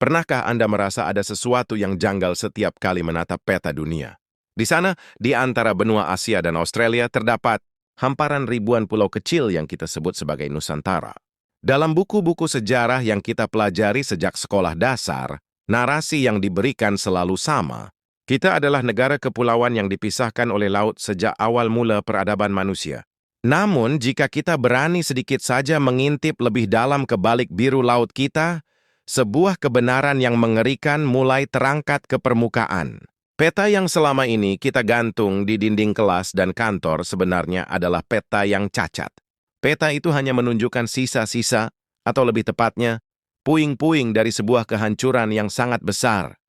Pernahkah Anda merasa ada sesuatu yang janggal setiap kali menatap peta dunia? Di sana, di antara benua Asia dan Australia, terdapat hamparan ribuan pulau kecil yang kita sebut sebagai Nusantara. Dalam buku-buku sejarah yang kita pelajari sejak sekolah dasar, narasi yang diberikan selalu sama. Kita adalah negara kepulauan yang dipisahkan oleh laut sejak awal mula peradaban manusia. Namun, jika kita berani sedikit saja mengintip lebih dalam ke balik biru laut kita, sebuah kebenaran yang mengerikan mulai terangkat ke permukaan. Peta yang selama ini kita gantung di dinding kelas dan kantor sebenarnya adalah peta yang cacat. Peta itu hanya menunjukkan sisa-sisa, atau lebih tepatnya, puing-puing dari sebuah kehancuran yang sangat besar.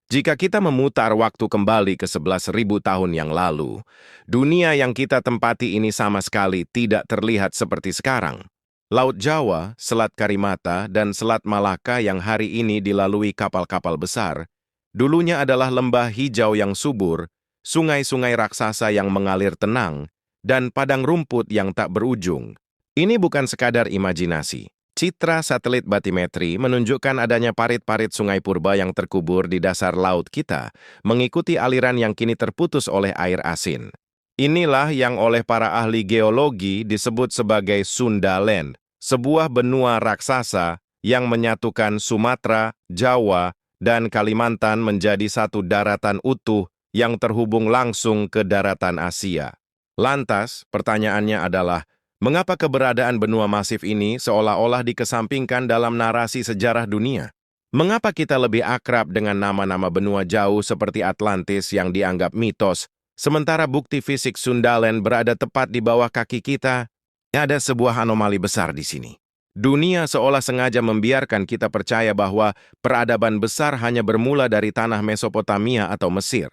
Jika kita memutar waktu kembali ke 11.000 tahun yang lalu, dunia yang kita tempati ini sama sekali tidak terlihat seperti sekarang. Laut Jawa, Selat Karimata, dan Selat Malaka yang hari ini dilalui kapal-kapal besar, dulunya adalah lembah hijau yang subur, sungai-sungai raksasa yang mengalir tenang, dan padang rumput yang tak berujung. Ini bukan sekadar imajinasi. Citra satelit batimetri menunjukkan adanya parit-parit sungai purba yang terkubur di dasar laut kita, mengikuti aliran yang kini terputus oleh air asin. Inilah yang oleh para ahli geologi disebut sebagai Sunda Land, sebuah benua raksasa yang menyatukan Sumatera, Jawa, dan Kalimantan menjadi satu daratan utuh yang terhubung langsung ke daratan Asia. Lantas, pertanyaannya adalah, mengapa keberadaan benua masif ini seolah-olah dikesampingkan dalam narasi sejarah dunia? Mengapa kita lebih akrab dengan nama-nama benua jauh seperti Atlantis yang dianggap mitos, sementara bukti fisik Sundaland berada tepat di bawah kaki kita? Ada sebuah anomali besar di sini. Dunia seolah sengaja membiarkan kita percaya bahwa peradaban besar hanya bermula dari tanah Mesopotamia atau Mesir.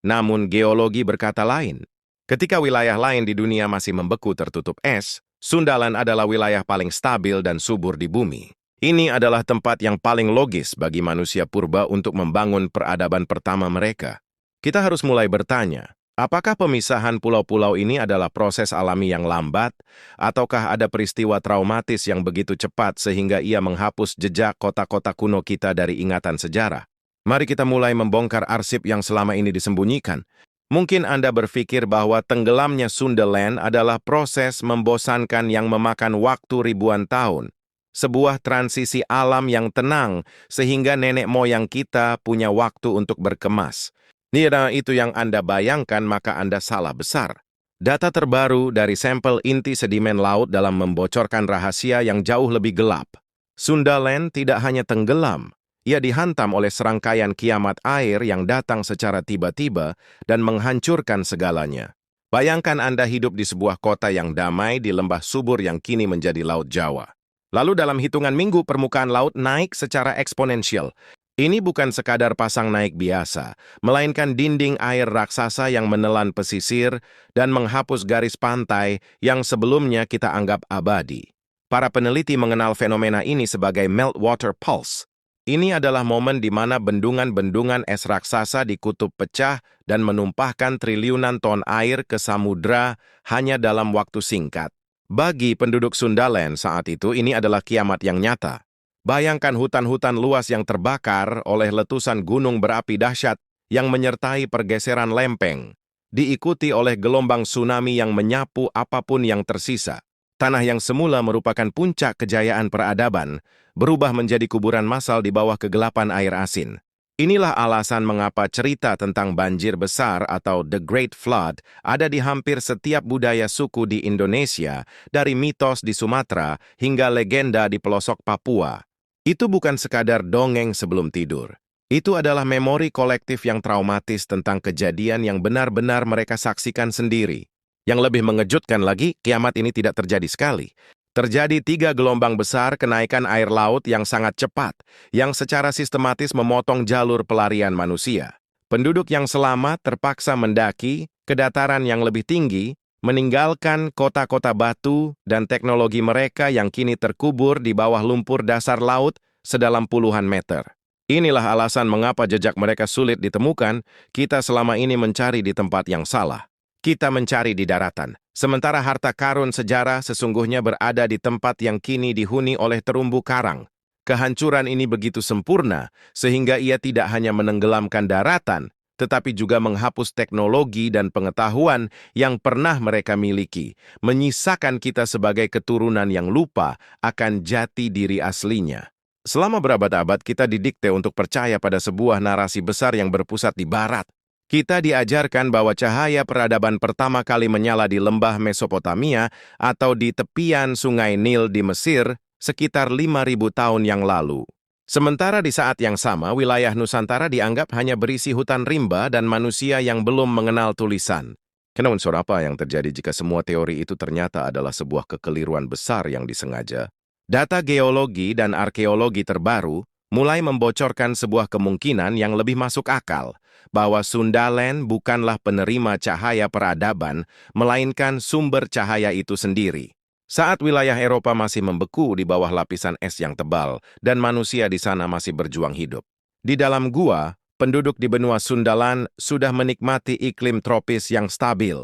Namun geologi berkata lain. Ketika wilayah lain di dunia masih membeku tertutup es, Sundaland adalah wilayah paling stabil dan subur di bumi. Ini adalah tempat yang paling logis bagi manusia purba untuk membangun peradaban pertama mereka. Kita harus mulai bertanya, apakah pemisahan pulau-pulau ini adalah proses alami yang lambat, ataukah ada peristiwa traumatis yang begitu cepat sehingga ia menghapus jejak kota-kota kuno kita dari ingatan sejarah? Mari kita mulai membongkar arsip yang selama ini disembunyikan. Mungkin Anda berpikir bahwa tenggelamnya Sundaland adalah proses membosankan yang memakan waktu ribuan tahun. Sebuah transisi alam yang tenang sehingga nenek moyang kita punya waktu untuk berkemas. Jika itu yang Anda bayangkan, maka Anda salah besar. Data terbaru dari sampel inti sedimen laut dalam membocorkan rahasia yang jauh lebih gelap. Sundaland tidak hanya tenggelam, ia dihantam oleh serangkaian kiamat air yang datang secara tiba-tiba dan menghancurkan segalanya. Bayangkan Anda hidup di sebuah kota yang damai di lembah subur yang kini menjadi Laut Jawa. Lalu dalam hitungan minggu permukaan laut naik secara eksponensial. Ini bukan sekadar pasang naik biasa, melainkan dinding air raksasa yang menelan pesisir dan menghapus garis pantai yang sebelumnya kita anggap abadi. Para peneliti mengenal fenomena ini sebagai meltwater pulse. Ini adalah momen di mana bendungan-bendungan es raksasa di kutub pecah dan menumpahkan triliunan ton air ke samudra hanya dalam waktu singkat. Bagi penduduk Sundaland saat itu, ini adalah kiamat yang nyata. Bayangkan hutan-hutan luas yang terbakar oleh letusan gunung berapi dahsyat yang menyertai pergeseran lempeng, diikuti oleh gelombang tsunami yang menyapu apapun yang tersisa. Tanah yang semula merupakan puncak kejayaan peradaban, berubah menjadi kuburan massal di bawah kegelapan air asin. Inilah alasan mengapa cerita tentang banjir besar atau The Great Flood ada di hampir setiap budaya suku di Indonesia, dari mitos di Sumatera hingga legenda di pelosok Papua. Itu bukan sekadar dongeng sebelum tidur. Itu adalah memori kolektif yang traumatis tentang kejadian yang benar-benar mereka saksikan sendiri. Yang lebih mengejutkan lagi, kiamat ini tidak terjadi sekali. Terjadi 3 gelombang besar kenaikan air laut yang sangat cepat, yang secara sistematis memotong jalur pelarian manusia. Penduduk yang selamat terpaksa mendaki ke dataran yang lebih tinggi, meninggalkan kota-kota batu dan teknologi mereka yang kini terkubur di bawah lumpur dasar laut sedalam puluhan meter. Inilah alasan mengapa jejak mereka sulit ditemukan. Kita selama ini mencari di tempat yang salah. Kita mencari di daratan, sementara harta karun sejarah sesungguhnya berada di tempat yang kini dihuni oleh terumbu karang. Kehancuran ini begitu sempurna, sehingga ia tidak hanya menenggelamkan daratan, tetapi juga menghapus teknologi dan pengetahuan yang pernah mereka miliki, menyisakan kita sebagai keturunan yang lupa akan jati diri aslinya. Selama berabad-abad kita didikte untuk percaya pada sebuah narasi besar yang berpusat di barat. Kita diajarkan bahwa cahaya peradaban pertama kali menyala di lembah Mesopotamia atau di tepian sungai Nil di Mesir sekitar 5.000 tahun yang lalu. Sementara di saat yang sama, wilayah Nusantara dianggap hanya berisi hutan rimba dan manusia yang belum mengenal tulisan. Kenapa unsur apa yang terjadi jika semua teori itu ternyata adalah sebuah kekeliruan besar yang disengaja? Data geologi dan arkeologi terbaru mulai membocorkan sebuah kemungkinan yang lebih masuk akal, bahwa Sundaland bukanlah penerima cahaya peradaban, melainkan sumber cahaya itu sendiri. Saat wilayah Eropa masih membeku di bawah lapisan es yang tebal dan manusia di sana masih berjuang hidup. Di dalam gua, penduduk di benua Sundaland sudah menikmati iklim tropis yang stabil,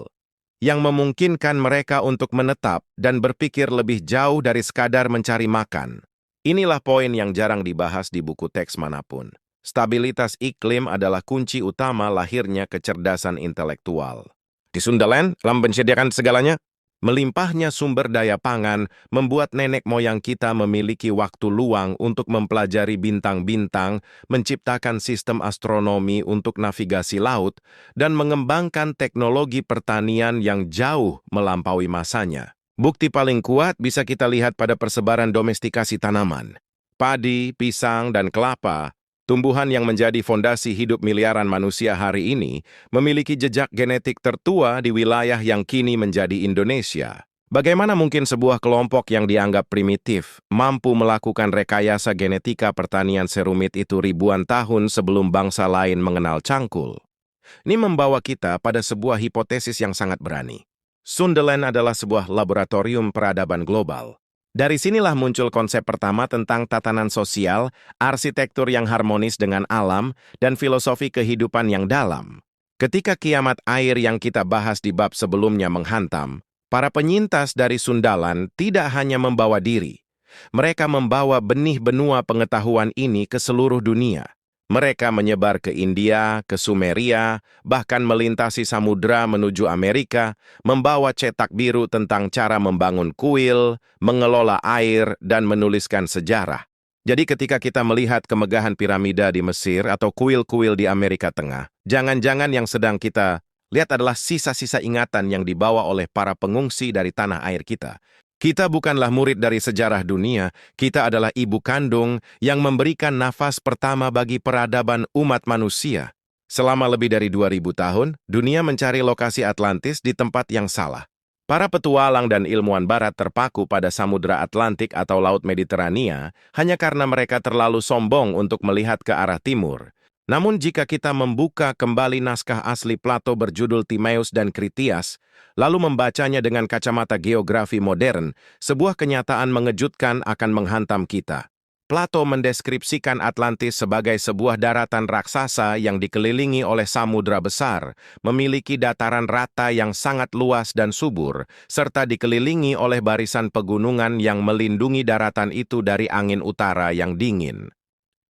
yang memungkinkan mereka untuk menetap dan berpikir lebih jauh dari sekadar mencari makan. Inilah poin yang jarang dibahas di buku teks manapun. Stabilitas iklim adalah kunci utama lahirnya kecerdasan intelektual. Di Sundaland, dalam menyediakan segalanya, melimpahnya sumber daya pangan membuat nenek moyang kita memiliki waktu luang untuk mempelajari bintang-bintang, menciptakan sistem astronomi untuk navigasi laut, dan mengembangkan teknologi pertanian yang jauh melampaui masanya. Bukti paling kuat bisa kita lihat pada persebaran domestikasi tanaman. Padi, pisang, dan kelapa, tumbuhan yang menjadi fondasi hidup miliaran manusia hari ini, memiliki jejak genetik tertua di wilayah yang kini menjadi Indonesia. Bagaimana mungkin sebuah kelompok yang dianggap primitif mampu melakukan rekayasa genetika pertanian serumit itu ribuan tahun sebelum bangsa lain mengenal cangkul? Ini membawa kita pada sebuah hipotesis yang sangat berani. Sundaland adalah sebuah laboratorium peradaban global. Dari sinilah muncul konsep pertama tentang tatanan sosial, arsitektur yang harmonis dengan alam, dan filosofi kehidupan yang dalam. Ketika kiamat air yang kita bahas di bab sebelumnya menghantam, para penyintas dari Sundaland tidak hanya membawa diri. Mereka membawa benih benua pengetahuan ini ke seluruh dunia. Mereka menyebar ke India, ke Sumeria, bahkan melintasi samudera menuju Amerika, membawa cetak biru tentang cara membangun kuil, mengelola air, dan menuliskan sejarah. Jadi ketika kita melihat kemegahan piramida di Mesir atau kuil-kuil di Amerika Tengah, jangan-jangan yang sedang kita lihat adalah sisa-sisa ingatan yang dibawa oleh para pengungsi dari tanah air kita. Kita bukanlah murid dari sejarah dunia, kita adalah ibu kandung yang memberikan nafas pertama bagi peradaban umat manusia. Selama lebih dari 2000 tahun, dunia mencari lokasi Atlantis di tempat yang salah. Para petualang dan ilmuwan barat terpaku pada Samudra Atlantik atau Laut Mediterania hanya karena mereka terlalu sombong untuk melihat ke arah timur. Namun jika kita membuka kembali naskah asli Plato berjudul Timaeus dan Critias, lalu membacanya dengan kacamata geografi modern, sebuah kenyataan mengejutkan akan menghantam kita. Plato mendeskripsikan Atlantis sebagai sebuah daratan raksasa yang dikelilingi oleh samudra besar, memiliki dataran rata yang sangat luas dan subur, serta dikelilingi oleh barisan pegunungan yang melindungi daratan itu dari angin utara yang dingin.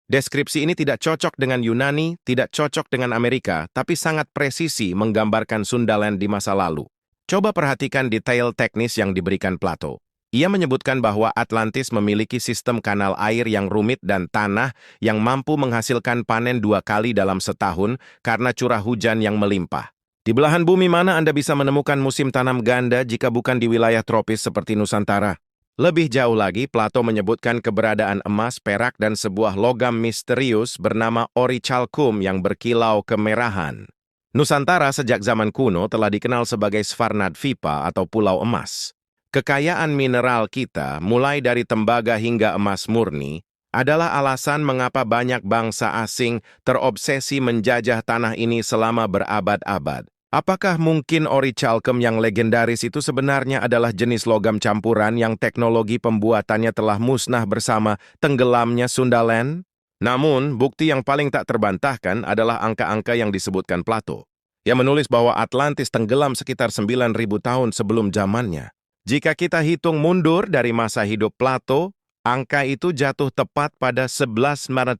Deskripsi ini tidak cocok dengan Yunani, tidak cocok dengan Amerika, tapi sangat presisi menggambarkan Sundaland di masa lalu. Coba perhatikan detail teknis yang diberikan Plato. Ia menyebutkan bahwa Atlantis memiliki sistem kanal air yang rumit dan tanah yang mampu menghasilkan panen 2 kali dalam setahun karena curah hujan yang melimpah. Di belahan bumi mana Anda bisa menemukan musim tanam ganda jika bukan di wilayah tropis seperti Nusantara? Lebih jauh lagi, Plato menyebutkan keberadaan emas, perak, dan sebuah logam misterius bernama orichalcum yang berkilau kemerahan. Nusantara sejak zaman kuno telah dikenal sebagai Svarnadvipa atau Pulau Emas. Kekayaan mineral kita, mulai dari tembaga hingga emas murni, adalah alasan mengapa banyak bangsa asing terobsesi menjajah tanah ini selama berabad-abad. Apakah mungkin orichalcum yang legendaris itu sebenarnya adalah jenis logam campuran yang teknologi pembuatannya telah musnah bersama tenggelamnya Sundaland? Namun, bukti yang paling tak terbantahkan adalah angka-angka yang disebutkan Plato, yang menulis bahwa Atlantis tenggelam sekitar 9.000 tahun sebelum zamannya. Jika kita hitung mundur dari masa hidup Plato, Angka itu jatuh tepat pada 11 Maret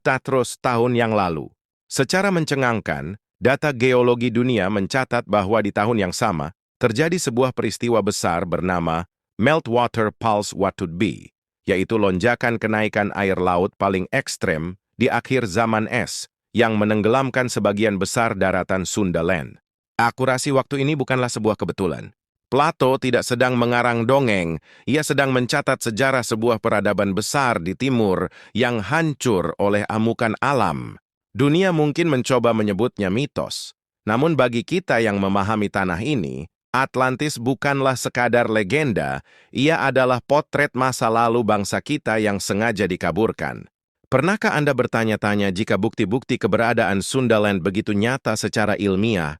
tahun yang lalu. Secara mencengangkan, data geologi dunia mencatat bahwa di tahun yang sama, terjadi sebuah peristiwa besar bernama Meltwater Pulse What Would Be, yaitu lonjakan kenaikan air laut paling ekstrem di akhir zaman es, yang menenggelamkan sebagian besar daratan Sundaland. Akurasi waktu ini bukanlah sebuah kebetulan. Plato tidak sedang mengarang dongeng, ia sedang mencatat sejarah sebuah peradaban besar di timur yang hancur oleh amukan alam. Dunia mungkin mencoba menyebutnya mitos, namun bagi kita yang memahami tanah ini, Atlantis bukanlah sekadar legenda, ia adalah potret masa lalu bangsa kita yang sengaja dikaburkan. Pernahkah Anda bertanya-tanya jika bukti-bukti keberadaan Sundaland begitu nyata secara ilmiah,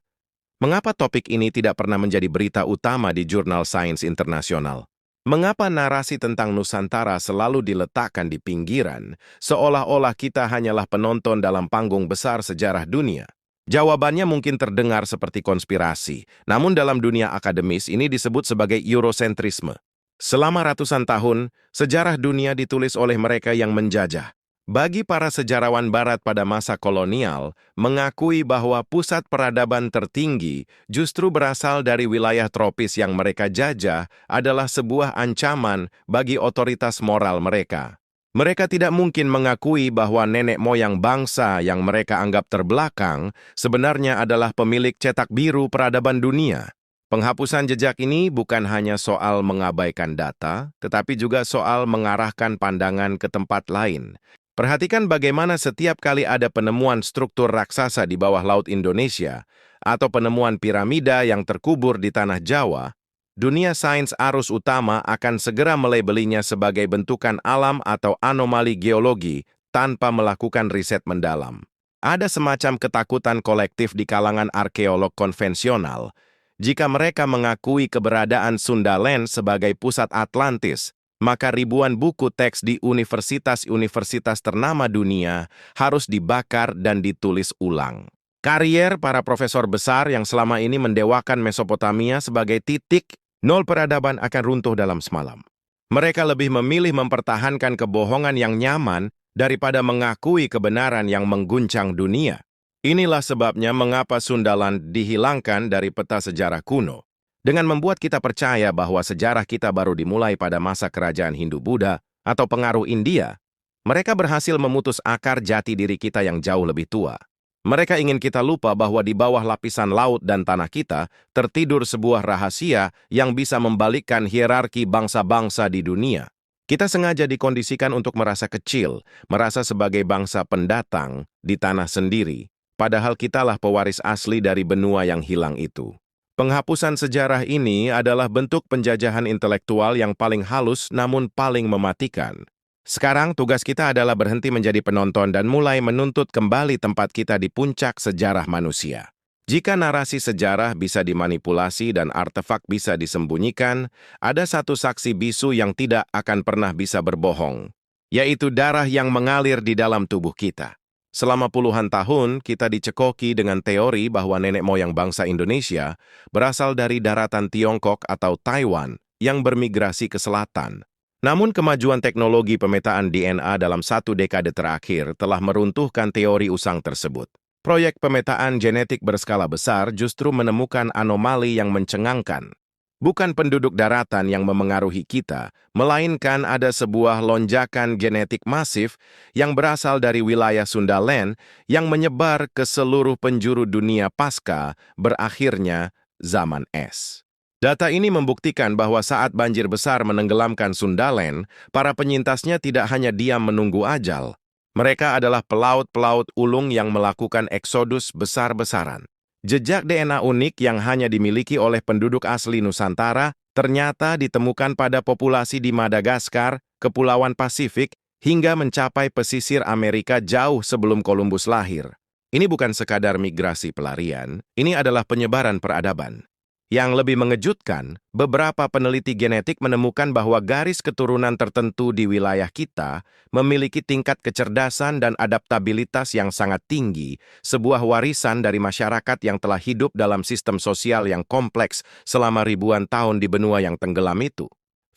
mengapa topik ini tidak pernah menjadi berita utama di jurnal sains internasional? Mengapa narasi tentang Nusantara selalu diletakkan di pinggiran, seolah-olah kita hanyalah penonton dalam panggung besar sejarah dunia? Jawabannya mungkin terdengar seperti konspirasi, namun dalam dunia akademis ini disebut sebagai Eurocentrisme. Selama ratusan tahun, sejarah dunia ditulis oleh mereka yang menjajah. Bagi para sejarawan barat pada masa kolonial, mengakui bahwa pusat peradaban tertinggi justru berasal dari wilayah tropis yang mereka jajah adalah sebuah ancaman bagi otoritas moral mereka. Mereka tidak mungkin mengakui bahwa nenek moyang bangsa yang mereka anggap terbelakang sebenarnya adalah pemilik cetak biru peradaban dunia. Penghapusan jejak ini bukan hanya soal mengabaikan data, tetapi juga soal mengarahkan pandangan ke tempat lain. Perhatikan bagaimana setiap kali ada penemuan struktur raksasa di bawah laut Indonesia atau penemuan piramida yang terkubur di tanah Jawa, dunia sains arus utama akan segera melabelinya sebagai bentukan alam atau anomali geologi tanpa melakukan riset mendalam. Ada semacam ketakutan kolektif di kalangan arkeolog konvensional jika mereka mengakui keberadaan Sundaland sebagai pusat Atlantis. Maka ribuan buku teks di universitas-universitas ternama dunia harus dibakar dan ditulis ulang. Karier para profesor besar yang selama ini mendewakan Mesopotamia sebagai titik nol peradaban akan runtuh dalam semalam. Mereka lebih memilih mempertahankan kebohongan yang nyaman daripada mengakui kebenaran yang mengguncang dunia. Inilah sebabnya mengapa Sundaland dihilangkan dari peta sejarah kuno. Dengan membuat kita percaya bahwa sejarah kita baru dimulai pada masa kerajaan Hindu-Buddha atau pengaruh India, mereka berhasil memutus akar jati diri kita yang jauh lebih tua. Mereka ingin kita lupa bahwa di bawah lapisan laut dan tanah kita tertidur sebuah rahasia yang bisa membalikkan hierarki bangsa-bangsa di dunia. Kita sengaja dikondisikan untuk merasa kecil, merasa sebagai bangsa pendatang di tanah sendiri, padahal kitalah pewaris asli dari benua yang hilang itu. Penghapusan sejarah ini adalah bentuk penjajahan intelektual yang paling halus namun paling mematikan. Sekarang tugas kita adalah berhenti menjadi penonton dan mulai menuntut kembali tempat kita di puncak sejarah manusia. Jika narasi sejarah bisa dimanipulasi dan artefak bisa disembunyikan, ada satu saksi bisu yang tidak akan pernah bisa berbohong, yaitu darah yang mengalir di dalam tubuh kita. Selama puluhan tahun, kita dicekoki dengan teori bahwa nenek moyang bangsa Indonesia berasal dari daratan Tiongkok atau Taiwan yang bermigrasi ke selatan. Namun kemajuan teknologi pemetaan DNA dalam 1 dekade terakhir telah meruntuhkan teori usang tersebut. Proyek pemetaan genetik berskala besar justru menemukan anomali yang mencengangkan. Bukan penduduk daratan yang memengaruhi kita, melainkan ada sebuah lonjakan genetik masif yang berasal dari wilayah Sundaland yang menyebar ke seluruh penjuru dunia pasca berakhirnya zaman es. Data ini membuktikan bahwa saat banjir besar menenggelamkan Sundaland, para penyintasnya tidak hanya diam menunggu ajal. Mereka adalah pelaut-pelaut ulung yang melakukan eksodus besar-besaran. Jejak DNA unik yang hanya dimiliki oleh penduduk asli Nusantara ternyata ditemukan pada populasi di Madagaskar, Kepulauan Pasifik, hingga mencapai pesisir Amerika jauh sebelum Columbus lahir. Ini bukan sekadar migrasi pelarian, ini adalah penyebaran peradaban. Yang lebih mengejutkan, beberapa peneliti genetik menemukan bahwa garis keturunan tertentu di wilayah kita memiliki tingkat kecerdasan dan adaptabilitas yang sangat tinggi, sebuah warisan dari masyarakat yang telah hidup dalam sistem sosial yang kompleks selama ribuan tahun di benua yang tenggelam itu.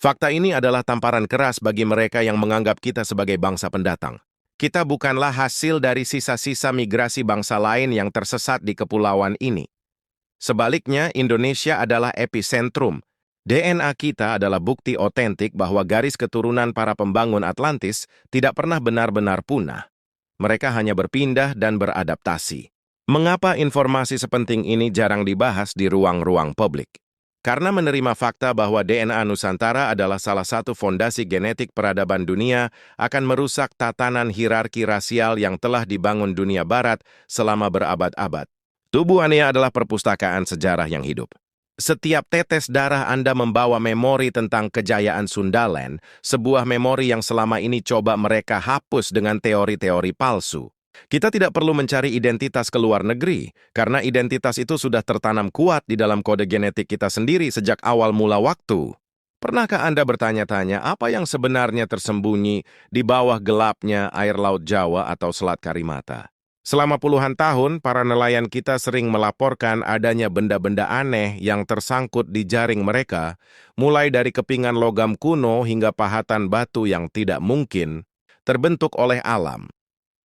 Fakta ini adalah tamparan keras bagi mereka yang menganggap kita sebagai bangsa pendatang. Kita bukanlah hasil dari sisa-sisa migrasi bangsa lain yang tersesat di kepulauan ini. Sebaliknya, Indonesia adalah epicentrum. DNA kita adalah bukti otentik bahwa garis keturunan para pembangun Atlantis tidak pernah benar-benar punah. Mereka hanya berpindah dan beradaptasi. Mengapa informasi sepenting ini jarang dibahas di ruang-ruang publik? Karena menerima fakta bahwa DNA Nusantara adalah salah satu fondasi genetik peradaban dunia akan merusak tatanan hierarki rasial yang telah dibangun dunia barat selama berabad-abad. Tubuh Anda adalah perpustakaan sejarah yang hidup. Setiap tetes darah Anda membawa memori tentang kejayaan Sundaland, sebuah memori yang selama ini coba mereka hapus dengan teori-teori palsu. Kita tidak perlu mencari identitas ke luar negeri, karena identitas itu sudah tertanam kuat di dalam kode genetik kita sendiri sejak awal mula waktu. Pernahkah Anda bertanya-tanya apa yang sebenarnya tersembunyi di bawah gelapnya air Laut Jawa atau Selat Karimata? Selama puluhan tahun, para nelayan kita sering melaporkan adanya benda-benda aneh yang tersangkut di jaring mereka, mulai dari kepingan logam kuno hingga pahatan batu yang tidak mungkin terbentuk oleh alam.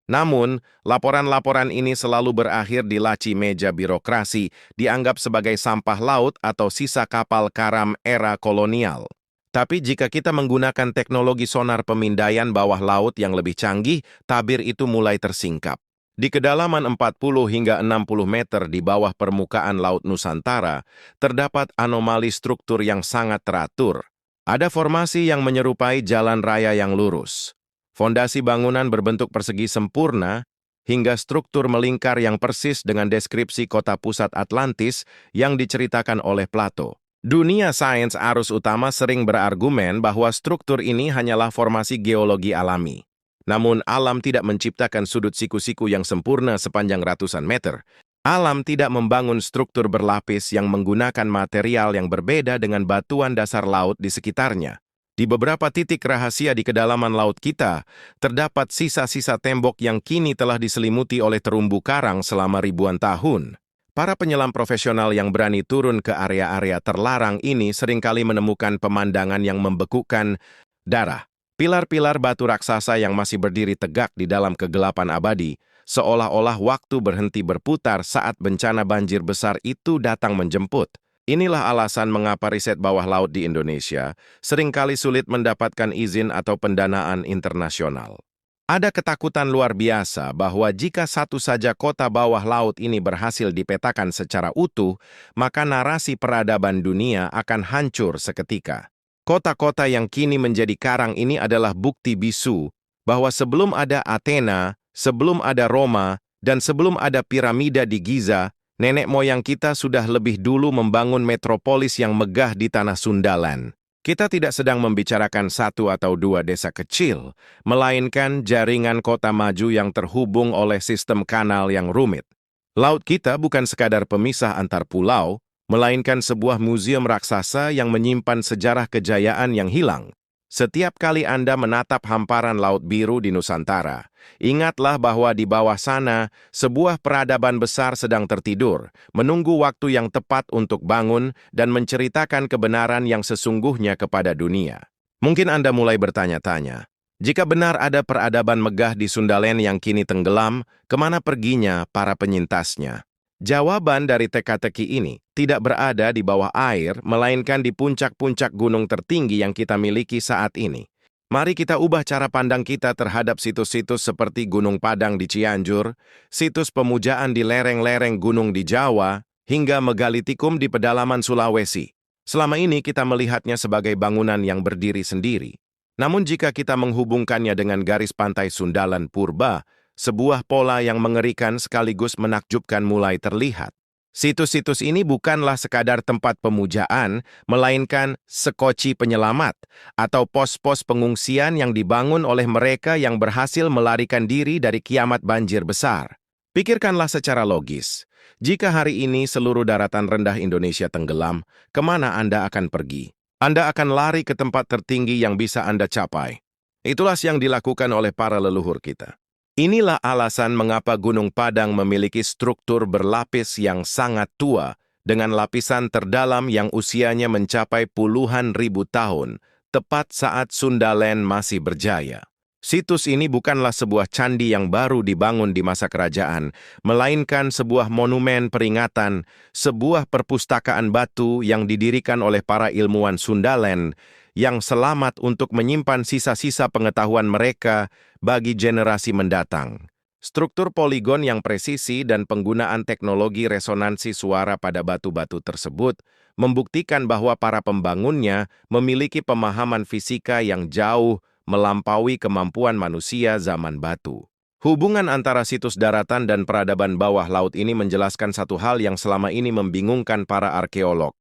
Namun, laporan-laporan ini selalu berakhir di laci meja birokrasi, dianggap sebagai sampah laut atau sisa kapal karam era kolonial. Tapi jika kita menggunakan teknologi sonar pemindaian bawah laut yang lebih canggih, tabir itu mulai tersingkap. Di kedalaman 40 hingga 60 meter di bawah permukaan Laut Nusantara, terdapat anomali struktur yang sangat teratur. Ada formasi yang menyerupai jalan raya yang lurus. Fondasi bangunan berbentuk persegi sempurna, hingga struktur melingkar yang persis dengan deskripsi kota pusat Atlantis yang diceritakan oleh Plato. Dunia sains arus utama sering berargumen bahwa struktur ini hanyalah formasi geologi alami. Namun alam tidak menciptakan sudut siku-siku yang sempurna sepanjang ratusan meter. Alam tidak membangun struktur berlapis yang menggunakan material yang berbeda dengan batuan dasar laut di sekitarnya. Di beberapa titik rahasia di kedalaman laut kita, terdapat sisa-sisa tembok yang kini telah diselimuti oleh terumbu karang selama ribuan tahun. Para penyelam profesional yang berani turun ke area-area terlarang ini seringkali menemukan pemandangan yang membekukan darah. Pilar-pilar batu raksasa yang masih berdiri tegak di dalam kegelapan abadi, seolah-olah waktu berhenti berputar saat bencana banjir besar itu datang menjemput. Inilah alasan mengapa riset bawah laut di Indonesia seringkali sulit mendapatkan izin atau pendanaan internasional. Ada ketakutan luar biasa bahwa jika satu saja kota bawah laut ini berhasil dipetakan secara utuh, maka narasi peradaban dunia akan hancur seketika. Kota-kota yang kini menjadi karang ini adalah bukti bisu bahwa sebelum ada Athena, sebelum ada Roma, dan sebelum ada piramida di Giza, nenek moyang kita sudah lebih dulu membangun metropolis yang megah di tanah Sundaland. Kita tidak sedang membicarakan satu atau dua desa kecil, melainkan jaringan kota maju yang terhubung oleh sistem kanal yang rumit. Laut kita bukan sekadar pemisah antar pulau, melainkan sebuah museum raksasa yang menyimpan sejarah kejayaan yang hilang. Setiap kali Anda menatap hamparan Laut Biru di Nusantara, ingatlah bahwa di bawah sana, sebuah peradaban besar sedang tertidur, menunggu waktu yang tepat untuk bangun dan menceritakan kebenaran yang sesungguhnya kepada dunia. Mungkin Anda mulai bertanya-tanya, jika benar ada peradaban megah di Sundaland yang kini tenggelam, kemana perginya para penyintasnya? Jawaban dari teka-teki ini tidak berada di bawah air, melainkan di puncak-puncak gunung tertinggi yang kita miliki saat ini. Mari kita ubah cara pandang kita terhadap situs-situs seperti Gunung Padang di Cianjur, situs pemujaan di lereng-lereng gunung di Jawa, hingga megalitikum di pedalaman Sulawesi. Selama ini kita melihatnya sebagai bangunan yang berdiri sendiri. Namun jika kita menghubungkannya dengan garis pantai Sundaland Purba, sebuah pola yang mengerikan sekaligus menakjubkan mulai terlihat. Situs-situs ini bukanlah sekadar tempat pemujaan, melainkan sekoci penyelamat atau pos-pos pengungsian yang dibangun oleh mereka yang berhasil melarikan diri dari kiamat banjir besar. Pikirkanlah secara logis, jika hari ini seluruh daratan rendah Indonesia tenggelam, kemana Anda akan pergi? Anda akan lari ke tempat tertinggi yang bisa Anda capai. Itulah yang dilakukan oleh para leluhur kita. Inilah alasan mengapa Gunung Padang memiliki struktur berlapis yang sangat tua dengan lapisan terdalam yang usianya mencapai puluhan ribu tahun, tepat saat Sundaland masih berjaya. Situs ini bukanlah sebuah candi yang baru dibangun di masa kerajaan, melainkan sebuah monumen peringatan, sebuah perpustakaan batu yang didirikan oleh para ilmuwan Sundaland yang selamat untuk menyimpan sisa-sisa pengetahuan mereka bagi generasi mendatang. Struktur poligon yang presisi dan penggunaan teknologi resonansi suara pada batu-batu tersebut membuktikan bahwa para pembangunnya memiliki pemahaman fisika yang jauh melampaui kemampuan manusia zaman batu. Hubungan antara situs daratan dan peradaban bawah laut ini menjelaskan satu hal yang selama ini membingungkan para arkeolog.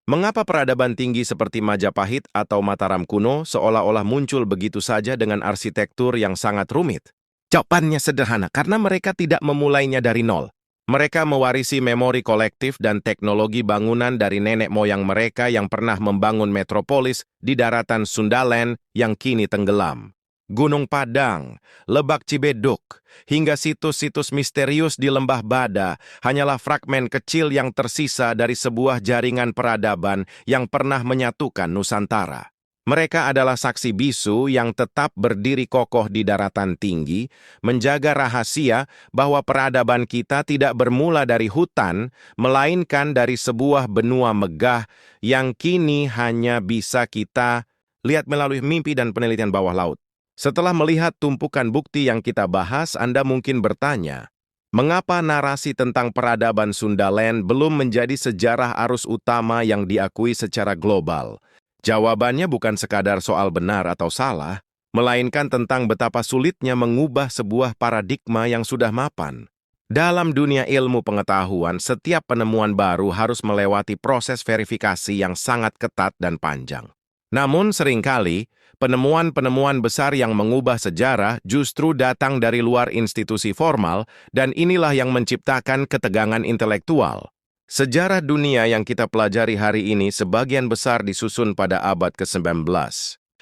Mengapa peradaban tinggi seperti Majapahit atau Mataram kuno seolah-olah muncul begitu saja dengan arsitektur yang sangat rumit? Jawabannya sederhana, karena mereka tidak memulainya dari nol. Mereka mewarisi memori kolektif dan teknologi bangunan dari nenek moyang mereka yang pernah membangun metropolis di daratan Sundaland yang kini tenggelam. Gunung Padang, Lebak Cibeduk, hingga situs-situs misterius di Lembah Bada hanyalah fragmen kecil yang tersisa dari sebuah jaringan peradaban yang pernah menyatukan Nusantara. Mereka adalah saksi bisu yang tetap berdiri kokoh di daratan tinggi, menjaga rahasia bahwa peradaban kita tidak bermula dari hutan, melainkan dari sebuah benua megah yang kini hanya bisa kita lihat melalui mimpi dan penelitian bawah laut. Setelah melihat tumpukan bukti yang kita bahas, Anda mungkin bertanya, mengapa narasi tentang peradaban Sundaland belum menjadi sejarah arus utama yang diakui secara global? Jawabannya bukan sekadar soal benar atau salah, melainkan tentang betapa sulitnya mengubah sebuah paradigma yang sudah mapan. Dalam dunia ilmu pengetahuan, setiap penemuan baru harus melewati proses verifikasi yang sangat ketat dan panjang. Namun seringkali, penemuan-penemuan besar yang mengubah sejarah justru datang dari luar institusi formal, dan inilah yang menciptakan ketegangan intelektual. Sejarah dunia yang kita pelajari hari ini sebagian besar disusun pada abad ke-19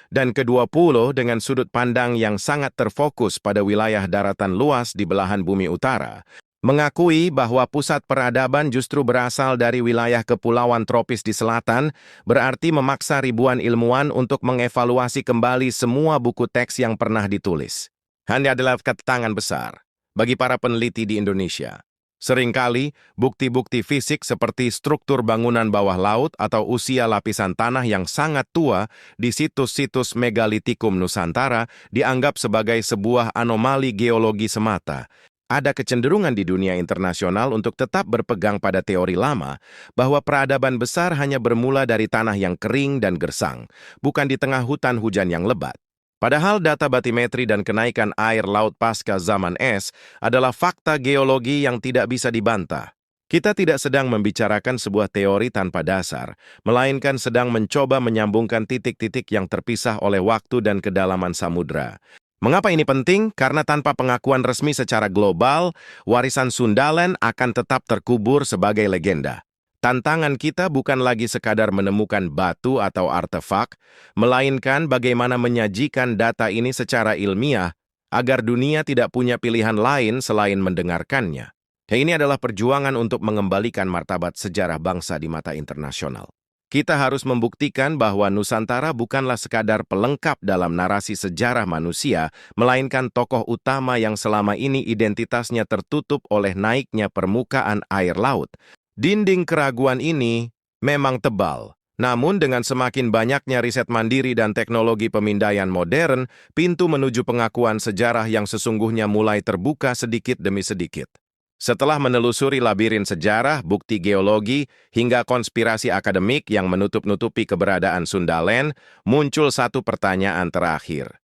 dan ke-20 dengan sudut pandang yang sangat terfokus pada wilayah daratan luas di belahan bumi utara, mengakui bahwa pusat peradaban justru berasal dari wilayah kepulauan tropis di selatan, berarti memaksa ribuan ilmuwan untuk mengevaluasi kembali semua buku teks yang pernah ditulis. Hanya adalah tantangan besar bagi para peneliti di Indonesia. Seringkali, bukti-bukti fisik seperti struktur bangunan bawah laut atau usia lapisan tanah yang sangat tua di situs-situs megalitikum Nusantara dianggap sebagai sebuah anomali geologi semata. Ada kecenderungan di dunia internasional untuk tetap berpegang pada teori lama bahwa peradaban besar hanya bermula dari tanah yang kering dan gersang, bukan di tengah hutan hujan yang lebat. Padahal data batimetri dan kenaikan air laut pasca zaman es adalah fakta geologi yang tidak bisa dibantah. Kita tidak sedang membicarakan sebuah teori tanpa dasar, melainkan sedang mencoba menyambungkan titik-titik yang terpisah oleh waktu dan kedalaman samudra. Mengapa ini penting? Karena tanpa pengakuan resmi secara global, warisan Sundaland akan tetap terkubur sebagai legenda. Tantangan kita bukan lagi sekadar menemukan batu atau artefak, melainkan bagaimana menyajikan data ini secara ilmiah agar dunia tidak punya pilihan lain selain mendengarkannya. Ini adalah perjuangan untuk mengembalikan martabat sejarah bangsa di mata internasional. Kita harus membuktikan bahwa Nusantara bukanlah sekadar pelengkap dalam narasi sejarah manusia, melainkan tokoh utama yang selama ini identitasnya tertutup oleh naiknya permukaan air laut. Dinding keraguan ini memang tebal, namun dengan semakin banyaknya riset mandiri dan teknologi pemindaian modern, pintu menuju pengakuan sejarah yang sesungguhnya mulai terbuka sedikit demi sedikit. Setelah menelusuri labirin sejarah, bukti geologi, hingga konspirasi akademik yang menutup-nutupi keberadaan Sundaland, muncul satu pertanyaan terakhir.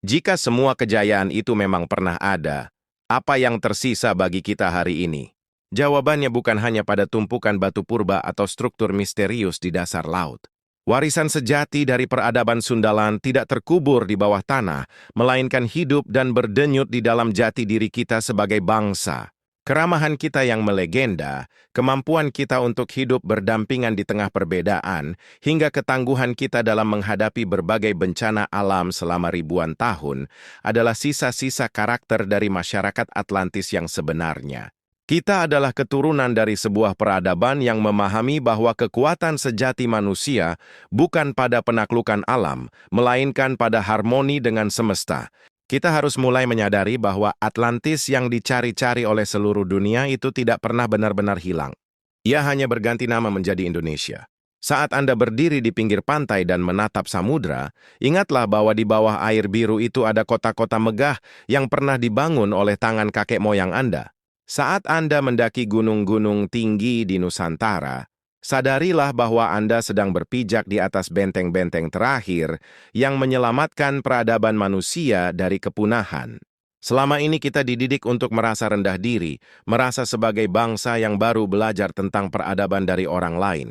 Jika semua kejayaan itu memang pernah ada, apa yang tersisa bagi kita hari ini? Jawabannya bukan hanya pada tumpukan batu purba atau struktur misterius di dasar laut. Warisan sejati dari peradaban Sundaland tidak terkubur di bawah tanah, melainkan hidup dan berdenyut di dalam jati diri kita sebagai bangsa. Keramahan kita yang melegenda, kemampuan kita untuk hidup berdampingan di tengah perbedaan, hingga ketangguhan kita dalam menghadapi berbagai bencana alam selama ribuan tahun, adalah sisa-sisa karakter dari masyarakat Atlantis yang sebenarnya. Kita adalah keturunan dari sebuah peradaban yang memahami bahwa kekuatan sejati manusia bukan pada penaklukan alam, melainkan pada harmoni dengan semesta. Kita harus mulai menyadari bahwa Atlantis yang dicari-cari oleh seluruh dunia itu tidak pernah benar-benar hilang. Ia hanya berganti nama menjadi Indonesia. Saat Anda berdiri di pinggir pantai dan menatap samudra, ingatlah bahwa di bawah air biru itu ada kota-kota megah yang pernah dibangun oleh tangan kakek moyang Anda. Saat Anda mendaki gunung-gunung tinggi di Nusantara, sadarilah bahwa Anda sedang berpijak di atas benteng-benteng terakhir yang menyelamatkan peradaban manusia dari kepunahan. Selama ini kita dididik untuk merasa rendah diri, merasa sebagai bangsa yang baru belajar tentang peradaban dari orang lain.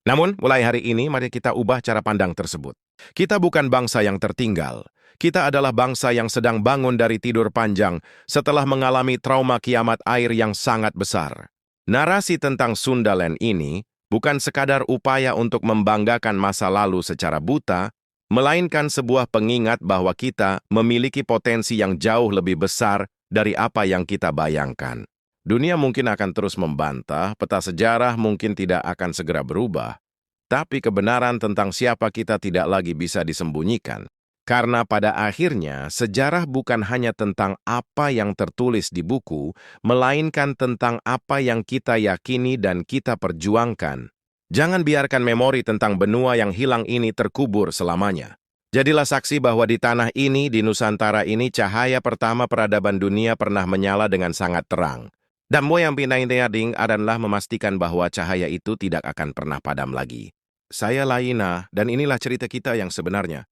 Namun, mulai hari ini, mari kita ubah cara pandang tersebut. Kita bukan bangsa yang tertinggal. Kita adalah bangsa yang sedang bangun dari tidur panjang setelah mengalami trauma kiamat air yang sangat besar. Narasi tentang Sundaland ini bukan sekadar upaya untuk membanggakan masa lalu secara buta, melainkan sebuah pengingat bahwa kita memiliki potensi yang jauh lebih besar dari apa yang kita bayangkan. Dunia mungkin akan terus membantah, peta sejarah mungkin tidak akan segera berubah, tapi kebenaran tentang siapa kita tidak lagi bisa disembunyikan. Karena pada akhirnya, sejarah bukan hanya tentang apa yang tertulis di buku, melainkan tentang apa yang kita yakini dan kita perjuangkan. Jangan biarkan memori tentang benua yang hilang ini terkubur selamanya. Jadilah saksi bahwa di tanah ini, di Nusantara ini, cahaya pertama peradaban dunia pernah menyala dengan sangat terang. Dan moyang pinainteading adalah memastikan bahwa cahaya itu tidak akan pernah padam lagi. Saya Laina, dan inilah cerita kita yang sebenarnya.